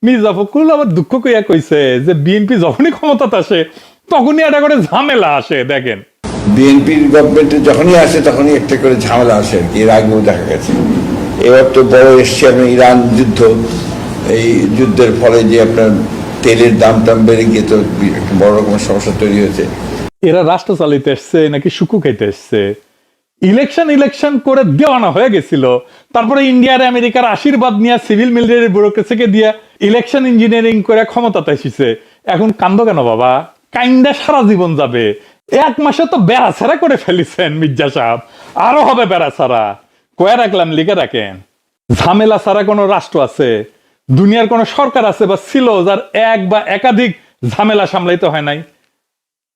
মির্জা ফখরুল আবার দুঃখ কইয়া কইছে যে বিএনপি যখনই ক্ষমতাতে আসে তখনই একটা করে ঝামেলা আসে। দেখেন, বিএনপির গভর্নমেন্টে যখনই আসে তখনই একটা করে ঝামেলা আসে আর কি, এর আগেও দেখা গেছে। এবার তো বড় এসছে আপনার ইরান যুদ্ধ, এই যুদ্ধের ফলে যে আপনার তেলের দাম টাম বেড়ে গিয়ে তো একটা বড় রকমের সমস্যা তৈরি হয়েছে। এরা রাষ্ট্র চালিতে এসছে নাকি শুকু খাইতে এসছে? ইলেকশন করে দেওয়ানা হয়ে গেছিল, তারপরে ইন্ডিয়ার আমেরিকার আশীর্বাদ নিয়ে সিভিল মিলিটারি ব্যুরোক্রেসিকে দিয়ে ইলেকশন ইঞ্জিনিয়ারিং করে ক্ষমতাতে এসেছে। এখন কান্দ কেন বাবা? কাইন্দা সারা জীবন যাবে। এক মাসে তো বেড়া ছাড়া করে ফেলিছেন মির্জা সাহেব, আরো হবে বেড়া ছাড়া। কয়ে রাখলাম, লিখে রাখেন। ঝামেলা ছাড়া কোনো রাষ্ট্র আছে? দুনিয়ার কোনো সরকার আছে বা ছিল যার এক বা একাধিক ঝামেলা সামলাইতে হয় নাই?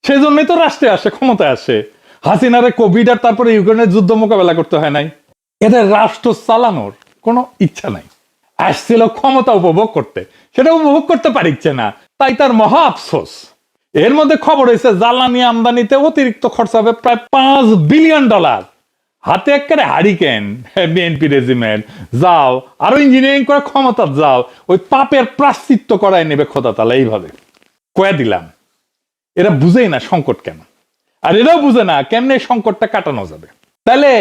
সেই জন্যই তো রাষ্ট্রে আসে, ক্ষমতায় আসে। হাসিনারে কোভিড আর তারপরে ইউক্রেনের যুদ্ধ মোকাবেলা করতে হয় নাই। এদের রাষ্ট্র চালানোর কোনো ইচ্ছা নাই, আসছিল ক্ষমতা উপভোগ করতে, সেটা উপভোগ করতে পারিচ্ছে না, তাই তার মহা আফসোস। এর মধ্যে খবর হয়েছে জ্বালানি আমদানিতে অতিরিক্ত খরচ হবে প্রায় $5 বিলিয়ন। হাতে একেবারে হারিকেন বিএনপি রেজিমেন্ট। যাও আরো ইঞ্জিনিয়ারিং করে ক্ষমতা যাও, ওই পাপের প্রাশ্চিত্য করায় নেবে খোদা তালা। এইভাবে কয়ে দিলাম। এরা বুঝেই না সংকট কেন, আর এরাও বুঝে না কেমনে এই সংকটটা কাটানো যাবে। তাহলে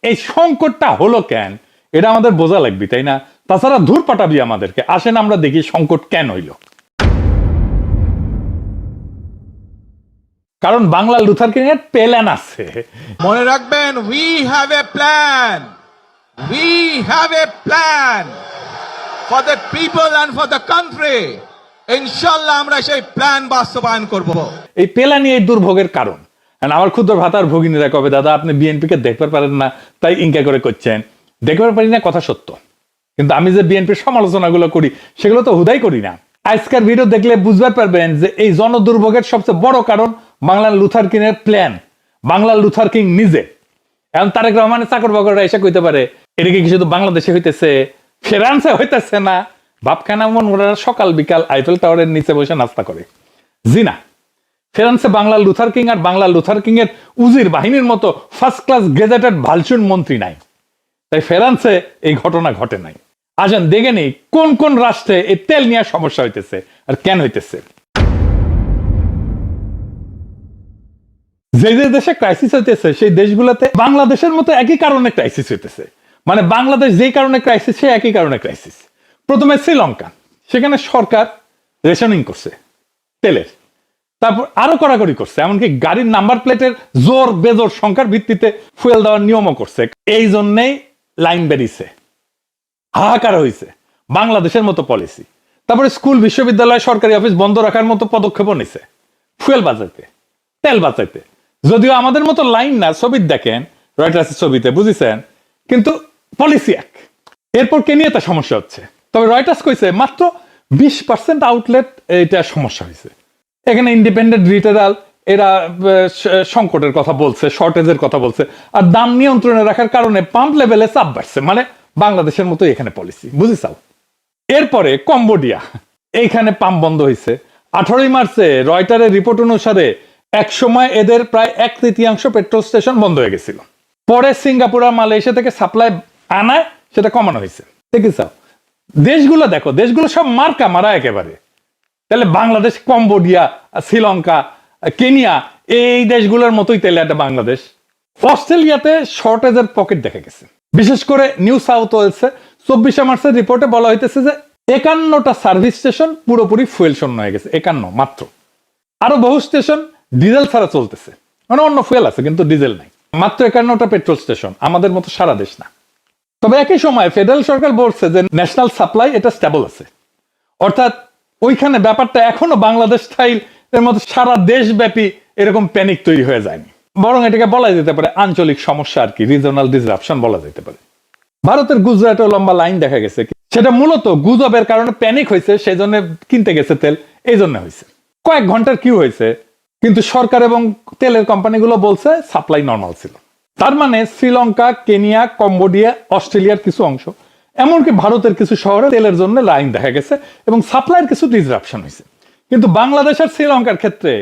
এই সংকটটা হলো কেন, এটা আমাদের বোঝা লাগবে, তাই না? তাছাড়া ধূর পাঠাবি আমাদেরকে। আসেন আমরা দেখি সংকট কেন হইল। কারণ বাংলা লুথার কিং এর প্ল্যান আছে। মনে রাখবেন, we have a plan, we have a plan for the people and for the country. ইনশাল্লাহ আমরা সেই প্ল্যান বাস্তবায়ন করব। এই প্ল্যানই এই দুর্ভোগের কারণ। আমার ক্ষুদ্র ভাতার ভগিনীরা কবে, দাদা আপনি বিএনপিকে দেখতে পারেন না তাই ইনকা করে করছেন। দেখতে পারি না কথা সত্য, কিন্তু আমি যে বিএনপির সমালোচনাগুলো করি সেগুলো তো হুদাই করি না। আজকের ভিডিও দেখলে বুঝতে পারবেন যে এই জনদুর্ভোগের সবচেয়ে বড় কারণ বাংলার লুথার কিং এর প্ল্যান, বাংলার লুথার কিং নিজে। এখন তারেক রহমানের চাকর বাকররা এসে কইতে পারে এটা কি শুধু বাংলাদেশে হইতেছে, ফ্রান্সে হইতেছে না? ভাবখানা মন ওরা সকাল বিকাল আইফেল টাওয়ারের নিচে বসে নাস্তা করে। জি না, ফ্রান্সে বাংলার লুথার কিং আর বাংলার লুথার কিং এর উজির বাহিনীর মতো ফার্স্ট ক্লাস গেজেটেড ভালচুন মন্ত্রী নাই, তাই ফ্রান্সে এই ঘটনা ঘটে নাই। আসেন দেখে নেই কোন কোন রাষ্ট্রে এই তেল নিয়ে সমস্যা হইতেছে আর কেন হইতেছে। যে যে দেশে ক্রাইসিস হইতেছে সেই দেশগুলোতে বাংলাদেশের মতো একই কারণে ক্রাইসিস হইতেছে। মানে বাংলাদেশ যেই কারণে ক্রাইসিস, সে একই কারণে ক্রাইসিস। প্রথমে শ্রীলঙ্কা, সেখানে সরকার রেশনিং করছে তেলের, তারপর আরো কড়াকড়ি করছে, এমনকি গাড়ির নাম্বার প্লেটের জোর বেজোর সংখ্যার ভিত্তিতে ফুয়েল দেওয়ার নিয়মও করছে। এই জন্যেই লাইন বেরিয়েছে, হাহাকার হয়েছে। বাংলাদেশের মতো পলিসি। তারপরে স্কুল বিশ্ববিদ্যালয় সরকারি অফিস বন্ধ রাখার মতো পদক্ষেপও নিছে ফুয়েল বাঁচাইতে, তেল বাঁচাইতে। যদিও আমাদের মতো লাইন না, ছবি দেখেন রয়টার্সের ছবিতে, বুঝেছেন, কিন্তু পলিসি এক। এরপর কেনিয়াতে সমস্যা হচ্ছে, তবে রয়টার্স কইছে মাত্র 20% আউটলেট এটা সমস্যা হয়েছে। এখানে ইন্ডিপেন্ডেন্ট রিটেলার এরা সংকটের কথা বলছে, শর্টেজের কথা বলছে, আর দাম নিয়ন্ত্রণে রাখার কারণে পাম্প লেভেলে চাপ বাড়ছে। মানে বাংলাদেশের মতো এখানে পলিসি, বুঝেছাও। এরপরে কম্বোডিয়া, এইখানে পাম্প বন্ধ হয়েছে। 18 মার্চে রয়টারের রিপোর্ট অনুসারে এক সময় এদের প্রায় 1/3 পেট্রোল স্টেশন বন্ধ হয়ে গেছিল। পরে সিঙ্গাপুর আর মালয়েশিয়া থেকে সাপ্লাই আনায় সেটা কমানো হয়েছে। দেখেছাও দেশগুলো, দেখো দেশগুলো সব মার্কা মারা একেবারে। তাহলে বাংলাদেশ, কম্বোডিয়া, শ্রীলঙ্কা, কেনিয়া এই দেশগুলোর মতোই তাহলে একটা বাংলাদেশ। অস্ট্রেলিয়াতে শর্টেজের পকেট দেখা গেছে, বিশেষ করে নিউ সাউথ ওয়েলসে 24 মার্চের রিপোর্টে বলা হইতেছে যে 51টা সার্ভিস স্টেশন পুরোপুরি ফুয়েল শূন্য হয়ে গেছে। 51 মাত্র। আরো বহু স্টেশন ডিজেল ছাড়া চলতেছে, মানে অন্য ফুয়েল আছে কিন্তু ডিজেল নাই। মাত্র 51টা পেট্রোল স্টেশন, আমাদের মতো সারা দেশ না। তবে একই সময় ফেডারেল সরকার বলছে যে ন্যাশনাল সাপ্লাই এটা স্টেবল আছে, অর্থাৎ ওইখানে ব্যাপারটা এখনো বাংলাদেশ স্টাইল এর মতো সারা দেশব্যাপী এরকম প্যানিক তৈরি হয়ে যায়নি, বরং এটাকে বলা যেতে পারে আঞ্চলিক সমস্যা আর কি, রিজনাল ডিসরাপশন বলা যেতে পারে। ভারতের গুজরাটেও লম্বা লাইন দেখা গেছে, সেটা মূলত গুজবের কারণে প্যানিক হয়েছে, সেই জন্য কিনতে গেছে তেল, এই জন্য হয়েছে। কয়েক ঘন্টার কিউ হয়েছে, কিন্তু সরকার এবং তেলের কোম্পানিগুলো বলছে সাপ্লাই নর্মাল ছিল। তার মানে শ্রীলঙ্কা, কেনিয়া, কম্বোডিয়া, অস্ট্রেলিয়ার কিছু অংশ, এমনকি ভারতের কিছু শহরে তেলের জন্য লাইন দেখা গেছে এবং সাপ্লাইয়ের কিছু ডিসরাপশন হয়েছে। কিন্তু বাংলাদেশ আর শ্রীলঙ্কার ক্ষেত্রে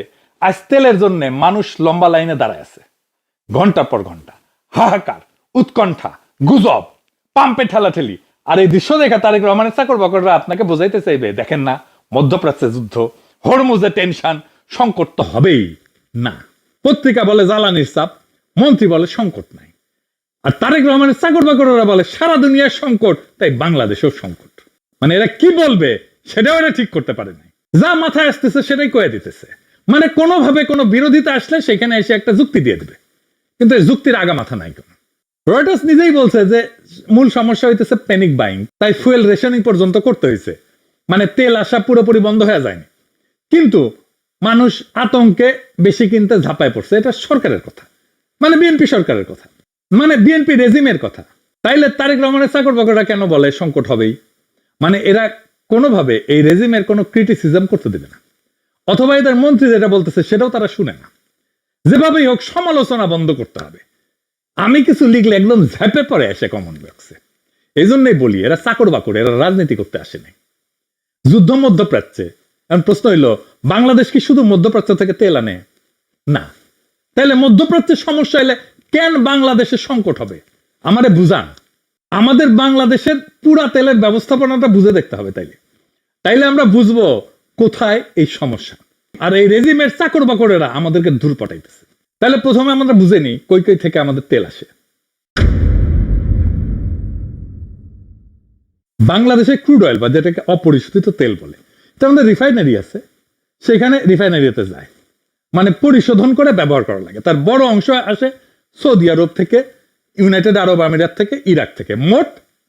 আজ তেলের জন্য মানুষ লম্বা লাইনে দাঁড়ায় আছে, ঘন্টা পর ঘন্টা। হাহাকার, উৎকণ্ঠা, গুজব, পাম্পে ঠেলাঠেলি, আর এই দৃশ্য দেখা তারেক রহমানের চাকর বাকররা আপনাকে বোঝাইতে চাইবে, দেখেন না মধ্যপ্রাচ্যে যুদ্ধ, হরমুজে টেনশন, সংকট তো হবেই না। পত্রিকা বলে জ্বালানির চাপ, মন্ত্রী বলে সংকট নাই। আর তারেক রহমানের চাকর বাকররা বলে সারা দুনিয়ার সংকট, তাই বাংলাদেশেও সংকট। মানে এরা কি বলবে সেটাও এরা ঠিক করতে পারে নাই, যা মাথায় আসতেছে সেটাই কয়ে দিতেছে। মানে কোনোভাবে কোনো বিরোধিতা আসলে সেখানে এসে একটা যুক্তি দিয়ে দেবে, কিন্তু এই যুক্তির আগা মাথা নাই কোনো। রয়টার্স নিজেই বলছে যে মূল সমস্যা হইতেছে প্যানিক বাইং, তাই ফুয়েল রেশনিং পর্যন্ত করতে হয়েছে। মানে তেল আসা পুরোপুরি বন্ধ হয়ে যায়নি, কিন্তু মানুষ আতঙ্কে বেশি কিনতে ঝাঁপায় পড়ছে। এটা সরকারের কথা, মানে বিএনপি সরকারের কথা, মানে বিএনপি রেজিমের কথা। তাইলে তারেক রহমানের চাকর বাকররা কেন বলে সংকট হবেই? মানে এরা কোনোভাবে এই রেজিমের কোনো ক্রিটিসিজম করতে দেবে না, অথবা এদের মন্ত্রী যেটা বলতেছে সেটাও তারা শুনে না। যেভাবেই হোক সমালোচনা বন্ধ করতে হবে। আমি কিছু লিখলে একদম ঝাঁপে পড়ে আসে কমন বক্সে। এই জন্যই বলি এরা চাকর বাকর, এরা রাজনীতি করতে আসেনি। যুদ্ধ মধ্যপ্রাচ্যে, এখন প্রশ্ন হইল বাংলাদেশ কি শুধু মধ্যপ্রাচ্য থেকে তেল আনে? না। তাইলে মধ্যপ্রাচ্যের সমস্যা হলে কেন বাংলাদেশের সংকট হবে? আমারে বুঝান। আমাদের বাংলাদেশের পুরা তেলের ব্যবস্থাপনাটা বুঝে দেখতে হবে। তাইলে আমরা বুঝবো কোথায় এই সমস্যা। আর এই রেজিমের চাকর বাকরেরা আমাদেরকে দূর পাঠাইতেছে। তাহলে প্রথমে আমরা বুঝে নিই কই কই থেকে আমাদের তেল আসে। বাংলাদেশে ক্রুড অয়েল বা যেটাকে অপরিশোধিত তেল বলে, তো আমাদের রিফাইনারি আছে, সেখানে রিফাইনারিতে যায়, মানে পরিশোধন করে ব্যবহার করা লাগে। তার বড় অংশ আসে সৌদি আরব থেকে, ইউনাইটেড আরব আমিরাত থেকে, ইরাক থেকে, মোট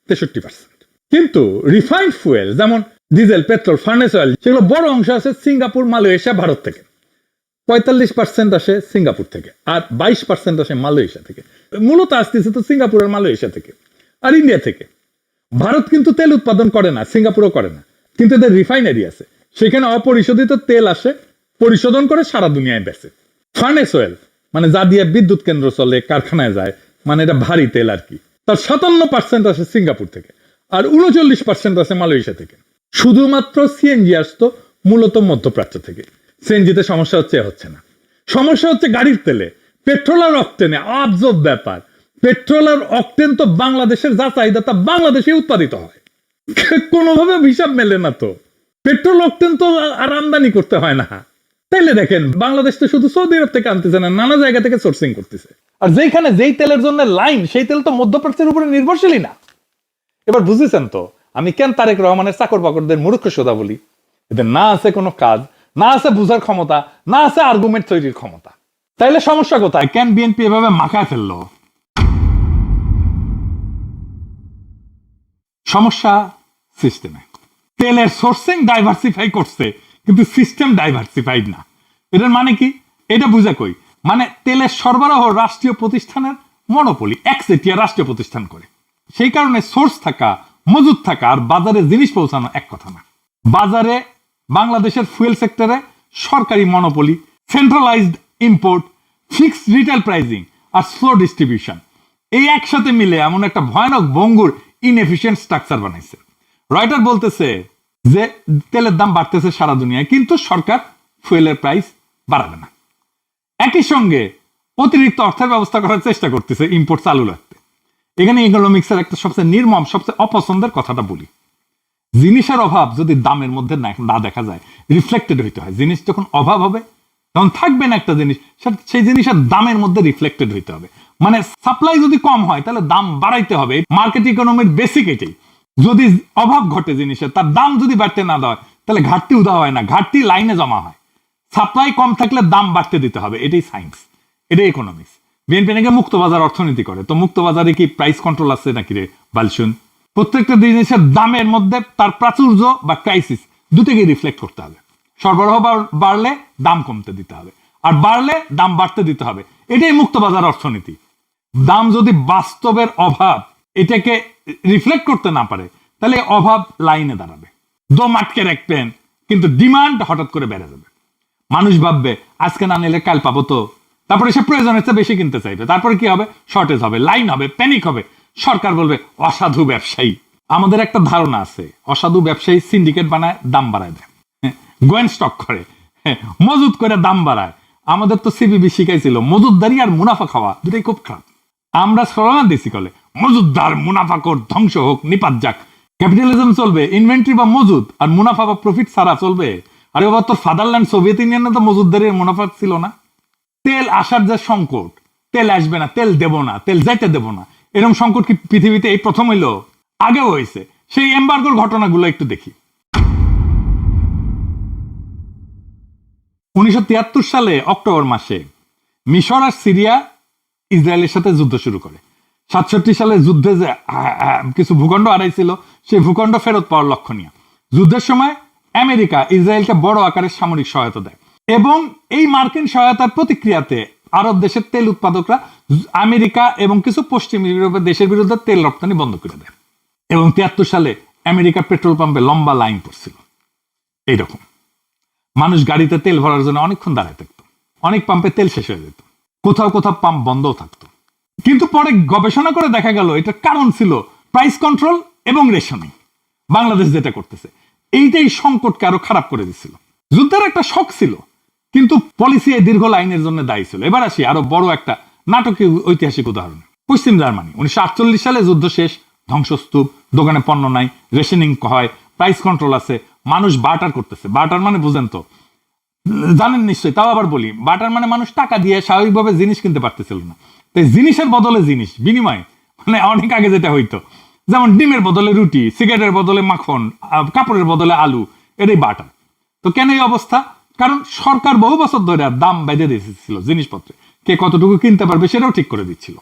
63%। কিন্তু রিফাইন্ড ফুয়েল যেমন ডিজেল, পেট্রোল, ফার্নেস অয়েল, সেগুলো বড় অংশ আছে সিঙ্গাপুর, মালয়েশিয়া, ভারত থেকে। 45% আসে সিঙ্গাপুর থেকে, আর 22% আসে মালয়েশিয়া থেকে। মূলত আসতেছে তো সিঙ্গাপুর আর মালয়েশিয়া থেকে, আর ইন্ডিয়া থেকে। ভারত কিন্তু তেল উৎপাদন করে না, সিঙ্গাপুরও করে না, কিন্তু এদের রিফাইনারি আছে, সেখানে অপরিশোধিত তেল আসে, পরিশোধন করে সারা দুনিয়ায় বেচে। ফার্নেস অয়েল মানে যা দিয়ে বিদ্যুৎ কেন্দ্র চলে, কারখানায় যায়, মানে এটা ভারী তেল আর কি, তার 57% আসে সিঙ্গাপুর থেকে, আর 39% আসে মালয়েশিয়া থেকে। শুধুমাত্র সিএনজি আসতো মূলত মধ্যপ্রাচ্য থেকে। সিএনজিতে সমস্যা হচ্ছে না, সমস্যা হচ্ছে গাড়ির তেলে, পেট্রোল আর অকটেনে। আজব ব্যাপার, পেট্রোল আর অকটেন তো বাংলাদেশের যা চাহিদা তা বাংলাদেশে উৎপাদিত হয়, কোনোভাবে হিসাব মেলে না তো। পেট্রোল অকটেন তো আর আমদানি করতে হয় না। তাইলে দেখেন বাংলাদেশ তো শুধু সৌদি আরব থেকে আনতেছে না, নানা জায়গা থেকে সোর্সিং করতেছে। আর যেখানে যেই তেলের জন্য লাইন, সেই তেল তো মধ্যপ্রাচ্যের উপরে নির্ভরশীলই না। এবার বুঝেছেন তো আমি কেন তারেক রহমানের চাকর বাকরদের মূর্খ সোদা বলি? এদের না আছে কোনো কাজ, না আছে বুঝার ক্ষমতা, না আছে আর্গুমেন্ট তৈরির ক্ষমতা। তাইলে সমস্যা কোথায়? কেন বিএনপি এভাবে মাখায় ফেললো? সমস্যা সিস্টেমে। তেলের সোর্সিং ডাইভার্সিফাই করছে, কিন্তু সিস্টেম ডাইভার্সিফাইড না। এটার মানে কি? এটা বুঝা কই? মানে তেলের সরবরাহ রাষ্ট্রীয় প্রতিষ্ঠানের মনোপলি, একচেটিয়া রাষ্ট্রীয় প্রতিষ্ঠান করে। সেই কারণে সোর্স থাকা, মজুদ থাকা আর বাজারে জিনিস পৌঁছানো এক কথা না। বাজারে বাংলাদেশের ফুয়েল সেক্টরে সরকারি monopoly, centralised import, fixed retail pricing আর স্লো ডিস্ট্রিবিউশন, এই একসাথে মিলে এমন একটা ভয়ানক ভঙ্গুর ইনএফিশিয়েন্ট স্ট্রাকচার বানাইছে। রয়টার বলতেছে যে তেলের দাম বাড়তেছে সারা দুনিয়ায়, কিন্তু সরকার ফুয়েলের প্রাইস বাড়াবে না। একই সঙ্গে অতিরিক্ত অর্থের ব্যবস্থা করার চেষ্টা করতেছে ইম্পোর্ট চালু রাখতে। এখানে ইকোনমিক্সের একটা সবচেয়ে নির্মম, সবচেয়ে অপছন্দের কথাটা বলি। জিনিসের অভাব যদি দামের মধ্যে না দেখা যায়, রিফ্লেক্টেড হইতে হয়। জিনিস যখন অভাব হবে তখন থাকবে না একটা জিনিস, সেই জিনিসের দামের মধ্যে রিফ্লেক্টেড হইতে হবে। মানে সাপ্লাই যদি কম হয় তাহলে দাম বাড়াইতে হবে। মার্কেট ইকোনমির বেসিক এটাই। যদি অভাব ঘটে জিনিসের, তার দাম যদি বাড়তে না দেওয়া তাহলে ঘাটতি উদা হয় না, ঘাটতি লাইনে জমা হয়। সাপ্লাই কম থাকলে দাম বাড়তে দিতে হবে, এটাই সায়েন্স, এটাই ইকোনমিক্স। বিএনপি নাকি মুক্তবাজার অর্থনীতি করে, তো মুক্তবাজারে কি প্রাইস কন্ট্রোল আছে নাকি রে বালশুন? প্রত্যেকটা জিনিসের দামের মধ্যে তার প্রাচুর্য বা ক্রাইসিস দুটোকে রিফ্লেক্ট করতে হবে। সরবরাহ বাড়লে দাম কমতে দিতে হবে, আর বাড়লে দাম বাড়তে দিতে হবে, এটাই মুক্তবাজার অর্থনীতি। দাম যদি বাস্তবের অভাব এটাকে রিফ্লেক্ট করতে না পারে, তাহলে অভাব লাইনে দাঁড়াবে, দম আটকে রাখবেন, কিন্তু ডিমান্ড হঠাৎ করে বেড়ে যাবে। মানুষ ভাববে আজকে না নিলে কাল পাবো, তো তারপরে সে প্রয়োজনের চেয়ে বেশি কিনতে চাইবে। তারপরে কি হবে? শর্টেজ হবে, লাইন হবে, প্যানিক হবে। সরকার বলবে অসাধু ব্যবসায়ী। আমাদের একটা ধারণা আছে, অসাধু ব্যবসায়ী সিন্ডিকেট বানায়, দাম বাড়ায় দেয়, গোয়েন স্টক করে, মজুদ করে দাম বাড়ায়। আমাদের তো সিবিবি শিখাইছিল মজুদদারি আর মুনাফা খাওয়া দুটাই খুব খারাপ। আমরা সরানা দিছি কলে মজুদদার মুনাফাকর ধ্বংস হোক নিপাত যাক, ক্যাপিটালিজম চলবে ইনভেন্টরি বা মজুদ, আর মুনাফা বা প্রফিট ছাড়া চলবে? আরে বাবা, তোর ফাদারল্যান্ড সোভিয়েত ইউনিয়নে তো মজুদদারের মুনাফা ছিল না। তেল আসার যে সংকট, তেল আসবে না, তেল দেব না, তেল যাইতে দেব না, এরকম সংকট কি পৃথিবীতে এই প্রথম হইলো? আগেও হয়েছে। সেই এমবার্গোর ঘটনাগুলো একটু দেখি। 1973 সালে অক্টোবর মাসে মিশর আর সিরিয়া ইসরায়েলের সাথে যুদ্ধ শুরু করে। 67 সালে যুদ্ধে যে কিছু ভূখণ্ড হারাইছিল, সেই ভূখণ্ড ফেরত পাওয়ার লক্ষ্য নিয়ে যুদ্ধের সময় আমেরিকা ইসরায়েলকে বড় আকারের সামরিক সহায়তা দেয়, এবং এই মার্কিন সহায়তার প্রতিক্রিয়াতে আরব দেশের তেল উৎপাদকরা আমেরিকা এবং কিছু পশ্চিম ইউরোপের দেশের বিরুদ্ধে তেল রপ্তানি বন্ধ করে দেয়। এবং 73 সালে আমেরিকার পেট্রোল পাম্পে লম্বা লাইন পড়ছিল। এইরকম মানুষ গাড়িতে তেল ভরার জন্য অনেকক্ষণ দাঁড়ায় থাকতো, অনেক পাম্পে তেল শেষ হয়ে যেত, কোথাও কোথাও পাম্প বন্ধও থাকতো। কিন্তু পরে গবেষণা করে দেখা গেল এটার কারণ ছিল প্রাইস কন্ট্রোল এবং রেশনিং। বাংলাদেশ যেটা করতেছে এইটাই সংকটকে আরো খারাপ করে দিচ্ছিল। যুদ্ধের একটা শখ ছিল, কিন্তু পলিসি এই দীর্ঘ লাইনের জন্য দায়ী ছিল। এবার আসি আরো বড় একটা নাটকীয় ঐতিহাসিক উদাহরণ। পশ্চিম জার্মানি 1948 সালে যুদ্ধ শেষ, ধ্বংসস্তূপ, দোকানে পণ্য নাই, রেশনিং হয়, প্রাইস কন্ট্রোল আছে, মানুষ বার্টার করতেছে। বার্টার মানে বুঝেন তো, জানেন নিশ্চয়ই, তাও আবার বলি, বার্টার মানে মানুষ টাকা দিয়ে স্বাভাবিকভাবে জিনিস কিনতে পারতেছিল না, তাই জিনিসের বদলে জিনিস বিনিময়, মানে অনেক আগে যেটা হইতো, যেমন ডিমের বদলে রুটি, সিগারেটের বদলে মাখন, কাপড়ের বদলে আলু, এটাই বার্টার। তো কেন এই অবস্থা? কারণ সরকার বহু বছর ধরে দাম বেঁধে দিয়েছিল জিনিসপত্রে, কে কতটুকু কিনতে পারবে সেটাও ঠিক করে দিচ্ছিল।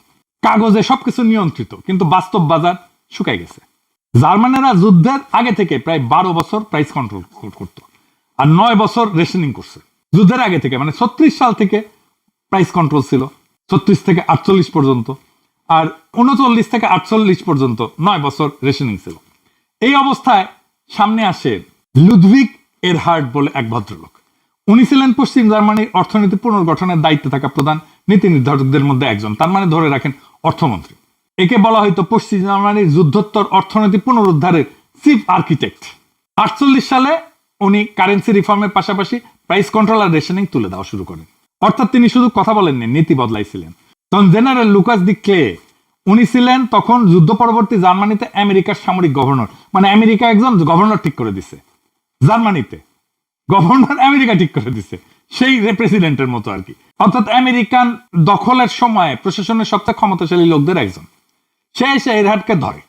কাগজে সবকিছু নিয়ন্ত্রিত, কিন্তু বাস্তব বাজার শুকাই গেছে। জার্মানেরা যুদ্ধের আগে থেকে প্রায় 12 বছর প্রাইস কন্ট্রোল করতো, আর 9 বছর রেশনিং করছে। যুদ্ধের আগে থেকে মানে 36 সাল থেকে প্রাইস কন্ট্রোল ছিল, 36 থেকে 48 পর্যন্ত, আর 39 থেকে 48 পর্যন্ত 9 বছর রেশনিং ছিল। এই অবস্থায় সামনে আসে লুডভিগ এরহার্ড বলে এক ভদ্রলোক। উনি ছিলেন পশ্চিম জার্মানির অর্থনীতি পুনর্গঠনের দায়িত্বে থাকা প্রধান নীতি নির্ধারকদের মধ্যে একজন, তার মানে ধরে রাখেন অর্থমন্ত্রী। একে বলা হয়তো পশ্চিম জার্মানির যুদ্ধোত্তর অর্থনীতি পুনরুদ্ধারের চিফ আর্কিটেক্ট। 48 সালে উনি কারেন্সি রিফর্মের পাশাপাশি প্রাইস কন্ট্রোল আর রেশনিং তুলে দেওয়া শুরু করেন। অর্থাৎ তিনি শুধু কথা বলেননি, নীতি বদলাইছিলেন। তখন জেনারেল লুকাস দি ক্লে, উনি ছিলেন তখন যুদ্ধ পরবর্তী জার্মানিতে আমেরিকার সামরিক গভর্নর। মানে আমেরিকা একজন গভর্নর ঠিক করে দিছে, জার্মানিতে গভর্নর আমেরিকা ঠিক করে দিছে, সেই প্রেসিডেন্টের মতো আর কি। অর্থাৎ আমেরিকান দখলের সময় প্রশাসনের সবচেয়ে ক্ষমতাশালী লোকদের একজন। সে এসে এরহার্ডকে ধরে।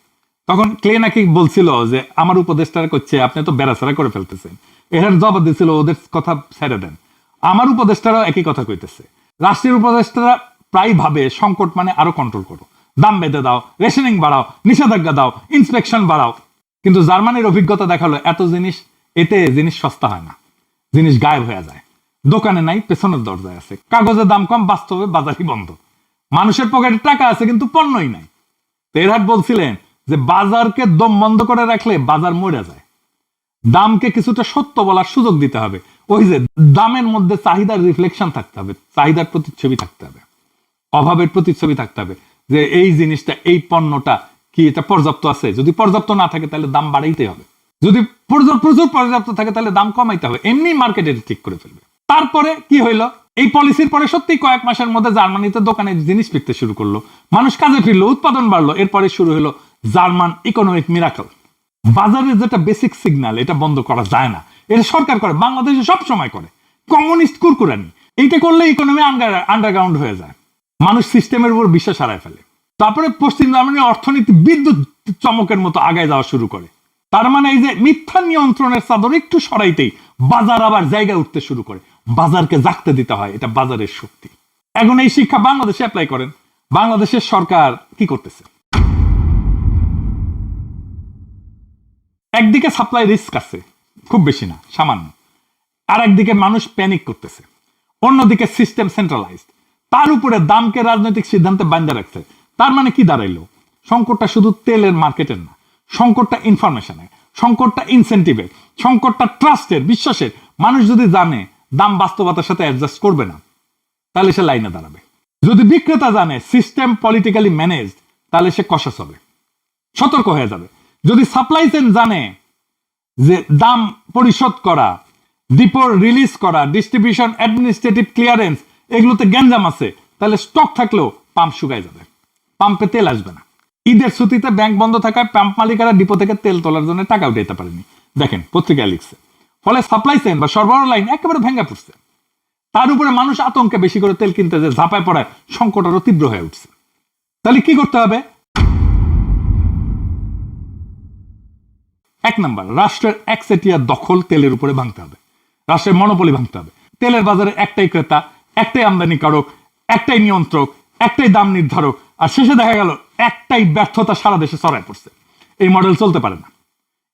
তখন ক্লে নাকি বলছিল যে আমার উপদেষ্টারা করছে, আপনি তো বেড়াছাড়া করে ফেলতেছেন। এরহার্ড জবাব দিছিল, ওদের কথা ছেড়ে দেন, আমার উপদেষ্টারাও একই কথা কইতেছে। রাষ্ট্রের উপদেষ্টারা প্রায় ভাবে সংকট মানে আরো কন্ট্রোল করো, দাম বেঁধে দাও, রেশনিং বাড়াও, নিষেধাজ্ঞা দাও, ইন্সপেকশন বাড়াও। কিন্তু জার্মানির অভিজ্ঞতা দেখালো এতে জিনিস সস্তা হয় না, জিনিস গায়েব হয়ে যায়। দোকানে নাই, পেছনের দরজায় আছে। কাগজের দাম কম, বাস্তবে বাজারই বন্ধ। মানুষের পকেটে টাকা আছে কিন্তু পণ্যই নাই। এরহার্ড বলছিলেন যে বাজারকে দম বন্ধ করে রাখলে বাজার মরে যায়। দামকে কিছুটা সত্য বলার সুযোগ দিতে হবে। ওই যে দামের মধ্যে চাহিদার রিফ্লেকশন থাকতে হবে, চাহিদার প্রতিচ্ছবি থাকতে হবে, অভাবের প্রতিচ্ছবি থাকতে হবে, যে এই জিনিসটা, এই পণ্যটা কি এটা পর্যাপ্ত আছে। যদি পর্যাপ্ত না থাকে তাহলে দাম বাড়াইতে হবে, যদি প্রচুর পর্যাপ্ত থাকে তাহলে দাম কমাইতে হবে। এমনি মার্কেটে ঠিক করে ফেলবে। তারপরে কি হইলো, এই পলিসির পরে সত্যি কয়েক মাসের মধ্যে জার্মানিতে দোকানে জিনিস বিকতে শুরু করলো, মানুষ কাজে ফিরলো, উৎপাদন বাড়লো। এরপরে শুরু হলো জার্মান ইকোনমিক মিরাকল। বাজারের যেটা বেসিক সিগন্যাল, এটা বন্ধ করা যায় না, এটা সরকার করে, বাংলাদেশে সব সময় করে, কমিউনিস্ট কুরকুরানি। এইটা করলে ইকোনমি আন্ডারগ্রাউন্ড হয়ে যায়, মানুষ সিস্টেমের উপর বিশ্বাস হারায় ফেলে। তারপরে পশ্চিম জার্মানির অর্থনীতি বিদ্যুৎ চমকের মতো আগায় যাওয়া শুরু করে। তার মানে এই যে মিথ্যা নিয়ন্ত্রণের চাদর একটু সরাইতেই বাজার আবার জায়গায় উঠতে শুরু করে। বাজারকে জাগতে দিতে হয়, এটা বাজারের শক্তি। এখন এই শিক্ষা বাংলাদেশে অ্যাপ্লাই করেন। বাংলাদেশের সরকার কি করতেছে? একদিকে সাপ্লাই রিস্ক আছে, খুব বেশি না, সামান্য। আর একদিকে মানুষ প্যানিক করতেছে। অন্যদিকে সিস্টেম সেন্ট্রালাইজড, তার উপরে দামকে রাজনৈতিক সিদ্ধান্তে বান্ধা রাখছে। তার মানে কি দাঁড়াইলো? সংকটটা শুধু তেলের মার্কেটের না, সংকটটা ইনফরমেশনের, সংকটটা ইনসেন্টিভের, সংকটটা ট্রাস্টের, বিশ্বাসের। মানুষ যদি জানে দাম বাস্তবতার সাথে অ্যাডজাস্ট করবে না, তাহলে সে লাইনে দাঁড়াবে। যদি বিক্রেতা জানে সিস্টেম পলিটিক্যালি ম্যানেজড, তাহলে সে কষাস হবে, সতর্ক হয়ে যাবে। যদি সাপ্লাই চেইন জানে যে দাম পরিশোধ করা, ডিপোর রিলিজ করা, ডিস্ট্রিবিউশন, অ্যাডমিনিস্ট্রেটিভ ক্লিয়ারেন্স, এগুলোতে গ্যাঞ্জাম আছে, তাহলে স্টক থাকলেও পাম্প শুকায় যাবে, পাম্পে তেল আসবে না। ঈদের ছুটিতে ব্যাংক বন্ধ থাকায় পাম্প মালিকেরা ডিপো থেকে তেল তোলার জন্য টাকা উঠাইতে পারেনি। দেখেন পত্রিকায় লিখছে। ফলে সাপ্লাই চেইন বা সরবরাহ লাইন একেবারে ভেঙে পড়ছে। তার উপরে মানুষ আতঙ্কে বেশি করে তেল কিনতে যে ঝাঁপায় পড়ায় সংকট আরো তীব্র হয়ে উঠছে। তাহলে কি করতে হবে? 1 নাম্বার, রাষ্ট্রের একচেটিয়া দখল তেলের উপরে ভাঙতে হবে। রাষ্ট্রের মনোপলি ভাঙতে হবে। তেলের বাজারে একটাই ক্রেতা, একটাই আমদানিকারক, একটাই নিয়ন্ত্রক, একটাই দাম নির্ধারক, আর শেষে দেখা গেল একটাই ব্যর্থতা সারা দেশে ছড়ায় পড়ছে। এই মডেল চলতে পারে না।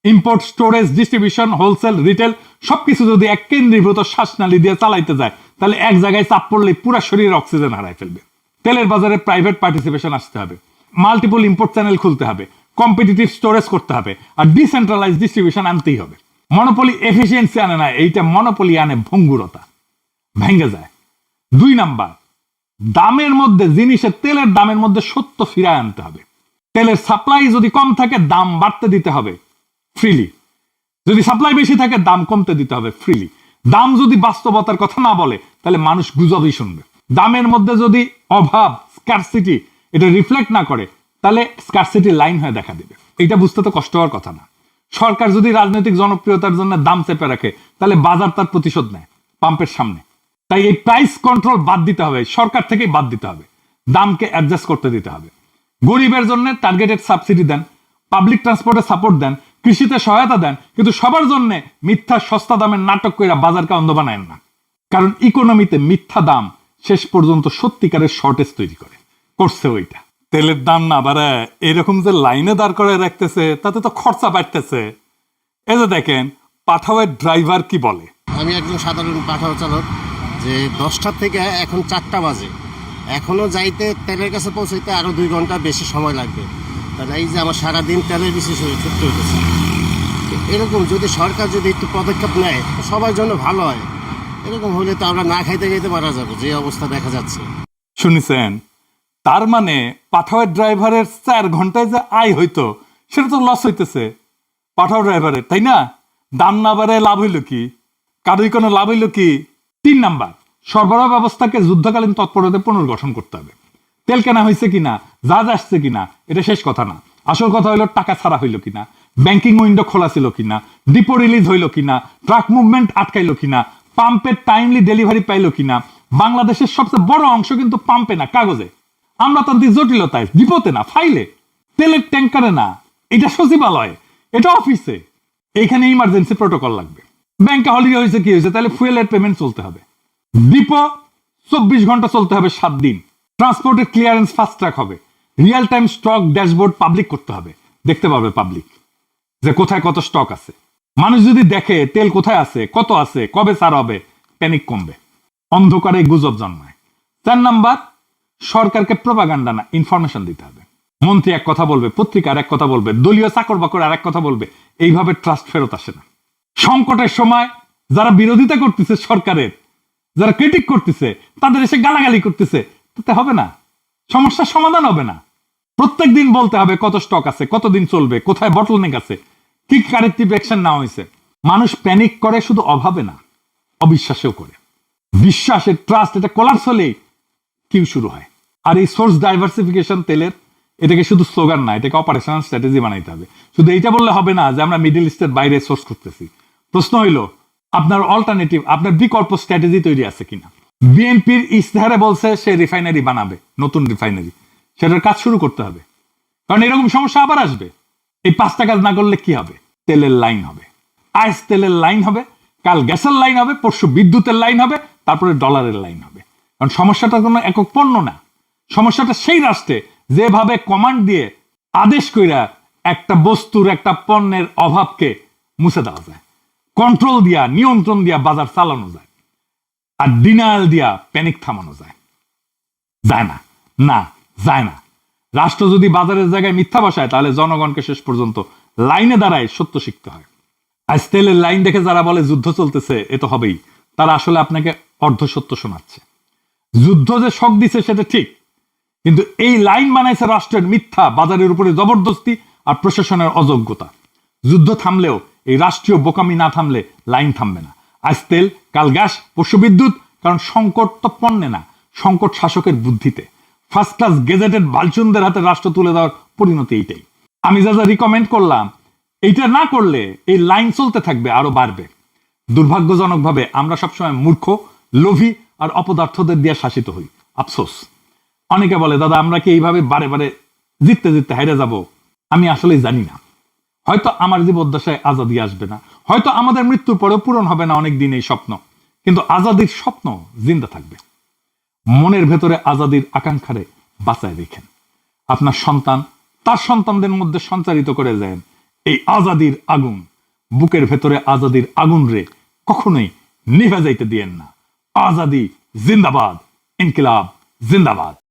Import, storage, distribution, wholesale, retail সবকিছু যদি এক কেন্দ্রীভূত শ্বাসনালী দিয়ে চালাইতে যায়, তাহলে এক জায়গায় চাপ পড়লে পুরো শরীরে অক্সিজেন হারায় ফেলবে। তেলের বাজারে প্রাইভেট পার্টিসিপেশন আসতে হবে, মাল্টিপল ইম্পোর্ট চ্যানেল খুলতে হবে, কম্পিটিটিভ স্টোরেজ করতে হবে, আর ডিসেন্ট্রালাইজ ডিস্ট্রিবিউশন আনতেই হবে। মনোপলি এফিসিয়েন্সি আনে না, এইটা মনোপলি আনে ভঙ্গুরতা, ভেঙে যায়। 2 নাম্বার, দামের মধ্যে জিনিসের তেলের দামের মধ্যে সত্য ফিরায় আনতে হবে। তেলের সাপ্লাই যদি কম থাকে দাম বাড়তে দিতে হবে ফ্রিলি, যদি সাপ্লাই বেশি থাকে দাম কমতে দিতে হবে ফ্রিলি। দাম যদি বাস্তবতার কথা না বলে তাহলে মানুষ গুজবই শুনবে। দামের মধ্যে যদি অভাব, স্কারসিটি এটা রিফ্লেক্ট না করে তাহলে স্কারসিটি লাইন হয়ে দেখা দেবে। এটা বুঝতে তো কষ্ট হওয়ার কথা না। সরকার যদি রাজনৈতিক জনপ্রিয়তার জন্য দাম চেপে রাখে তাহলে বাজার তার প্রতিশোধ নেয় পাম্পের সামনে। তাই এই প্রাইস কন্ট্রোল বাদ দিতে হবে, সরকার থেকেই বাদ দিতে হবে। দামকে অ্যাডজাস্ট করতে দিতে হবে। গরিবের জন্য টার্গেটেড সাবসিডি দেন, পাবলিক ট্রান্সপোর্টে সাপোর্ট দেন, কৃষিতে সহায়তা দেন, কিন্তু সবার জন্য মিথ্যা সস্তা দামের নাটক করে বাজারকে অন্ধ বানায়েন না। কারণ ইকোনমিতে মিথ্যা দাম শেষ পর্যন্ত সত্যিকারের শর্টেজ তৈরি করছে ওইটা। তেলের দাম না বাড়ায় এরকম যে লাইনে দাঁড় করে রাখতেছে তাতে তো খরচা বাড়তেছে। এই যে দেখেন পাঠাওয়ের ড্রাইভার কি বলে। আমি একজন সাধারণ পাঠাও চালক, যে 10টা থেকে এখন 4টা বাজে, এখনও যাইতে তেলের কাছে পৌঁছাইতে আরও 2 ঘন্টা বেশি সময় লাগবে। তাহলে এই যে আমার সারাদিন তেলের বিশেষ ছুটতে হইতেছে। এরকম যদি সরকার যদি একটু পদক্ষেপ নেয় সবার জন্য ভালো হয়। এরকম হলে তো আমরা না খাইতে খাইতে মারা যাবো, যে অবস্থা দেখা যাচ্ছে। শুনেছেন? তার মানে পাঠাওয়ের ড্রাইভারের 4 ঘন্টায় যে আয় হইতো সেটা তো লস হইতেছে পাঠাও ড্রাইভারের, তাই না? দাম না বাড়ে লাভ হইল কি? কারোই কোনো লাভ হইল কি? 3 নাম্বার, সরবরাহ ব্যবস্থাকে যুদ্ধকালীন তৎপরতাতে পুনর্গঠন করতে হবে। তেল কেনা হয়েছে কিনা, জাহাজ আসছে কিনা এটা শেষ কথা না। আসল কথা হইলো টাকা ছাড়া হইলো কিনা, ব্যাংকিং উইন্ডো খোলা ছিল কিনা, ডিপো রিলিজ হইলো কিনা, ট্রাক মুভমেন্ট আটকাইলো কিনা, পাম্পের টাইমলি ডেলিভারি পাইলো কিনা। বাংলাদেশের সবচেয়ে বড় অংশ কিন্তু পাম্পে না, কাগজে। আমলাতান্ত্রিক জটিলতায়, ডিপোতে না, ফাইলে, তেলের ট্যাঙ্কারে না, এটা সচিবালয়ে, এটা অফিসে। এখানে ইমার্জেন্সি প্রোটোকল লাগবে। ব্যাংকে হলিডে হয়েছে কি হয়েছে, তাহলে ফুয়েলের পেমেন্ট চলতে হবে। ডিপো 24 ঘন্টা চলতে হবে 7 দিন। ট্রান্সপোর্টের ক্লিয়ারেন্স ফাস্ট ট্র্যাক হবে। Real time stock dashboard public করতে হবে, দেখতে পাবে পাবলিক যে কোথায় কত স্টক আছে। মানুষ যদি দেখে তেল কোথায় আছে, কত আছে, কবে ছাড় হবে, প্যানিক কমবে, অন্ধকারে গুজব জন্মায়। 4 নাম্বার, সরকারকে প্রোপাগান্ডা না ইনফরমেশন দিতে হবে। মন্ত্রী এক কথা বলবে, পত্রিকার এক কথা বলবে, দলীয় চাকর বাকর আর এক কথা বলবে, এইভাবে ট্রাস্ট ফেরত আসে না। সংকটের সময় যারা বিরোধিতা করতেছে সরকারের, যারা ক্রিটিক করতেছে তাদের এসে গালাগালি করতেছে, তাতে হবে না, সমস্যার সমাধান হবে না। প্রত্যেক দিন বলতে হবে কত স্টক আছে, কতদিন চলবে, কোথায় বটলনেক আছে, কি কারেক্টিভ অ্যাকশন নেওয়া হয়েছে। মানুষ প্যানিক করে শুধু অভাবে না, অবিশ্বাসেও করে। বিশ্বাসের ট্রাস্ট এটা কোলাপস হলেই কিউ শুরু হয়। আর এই সোর্স ডাইভার্সিফিকেশন তেলের, এটাকে শুধু স্লোগান না, এটাকে অপারেশনাল স্ট্র্যাটেজি বানাইতে হবে। শুধু এইটা বললে হবে না যে আমরা মিডল ইস্টের বাইরে সোর্স করতেছি। প্রশ্ন হইলো আপনার অল্টারনেটিভ, আপনার বিকল্প স্ট্র্যাটেজি তৈরি আছে কিনা। বিএনপির ইস্তেহারে বলছে সে রিফাইনারি বানাবে, নতুন রিফাইনারি, সেটার কাজ শুরু করতে হবে। কারণ এরকম সমস্যা আবার আসবে। এই 5টা কাজ না করলে কি হবে? তেলের লাইন হবে, আজ তেলের লাইন হবে, কাল গ্যাসের লাইন হবে, পরশু বিদ্যুতের লাইন হবে, তারপরে ডলারের লাইন হবে। কারণ সমস্যাটা কোনো একক পণ্য না, সমস্যাটা সেই রাষ্ট্রে যেভাবে কমান্ড দিয়ে আদেশ কইরা একটা বস্তুর, একটা পণ্যের অভাবকে মুছে দেওয়া যায়, কন্ট্রোল দিয়া, নিয়ন্ত্রণ দিয়া বাজার চালানো যায়, আর ডিনায়াল দিয়া প্যানিক থামানো যায়। যায় না, না যায় না। রাষ্ট্র যদি বাজারের জায়গায় মিথ্যা বসায় তাহলে জনগণকে শেষ পর্যন্ত লাইনে দাঁড়ায় সত্য শিখতে হয়। আজ তেলের লাইন দেখে যারা বলে যুদ্ধ চলতেছে, এ তো হবেই, তারা আসলে আপনাকে অর্ধ সত্য শোনাচ্ছে। যুদ্ধ যে শক দিছে সেটা ঠিক, কিন্তু এই লাইন বানাইছে রাষ্ট্রের মিথ্যা, বাজারের উপরে জবরদস্তি আর প্রশাসনের অযোগ্যতা। যুদ্ধ থামলেও এই রাষ্ট্রীয় বোকামি না থামলে লাইন থামবে না। আজ তেল, কাল গ্যাস, পরশু বিদ্যুৎ। কারণ সংকট তো পণ্যে না, সংকট শাসকের বুদ্ধিতে। ফার্স্ট ক্লাস গেজেটেড বালচুনদের হাতে রাষ্ট্র তুলে দেওয়ার পরিণতি এইটাই। আমি যা যা রিকমেন্ড করলাম, এইটা না করলে এই লাইন চলতে থাকবে, আরো বাড়বে। দুর্ভাগ্যজনকভাবে আমরা সবসময় মূর্খ, লোভী আর অপদার্থদের দিয়ে শাসিত হই। আফসোস। অনেকে বলে, দাদা আমরা কি এইভাবে বারে বারে জিততে জিততে হাইরে যাব? আমি আসলে জানি না। হয়তো আমার জীবদ্দশায় আজাদি আসবে না, হয়তো আমাদের মৃত্যুর পরেও পূরণ হবে না অনেক দিন এই স্বপ্ন, কিন্তু আজাদির স্বপ্ন জিন্দা থাকবে। মনের ভেতরে আজাদির আকাঙ্ক্ষারে বাঁচায় রেখেন। আপনার সন্তান তার সন্তানদের মধ্যে সঞ্চারিত করে দেন এই আজাদির আগুন। বুকের ভেতরে আজাদির আগুন রে কখনোই নিভে যাইতে দিয়েন না। আজাদি জিন্দাবাদ, ইনকিলাব জিন্দাবাদ।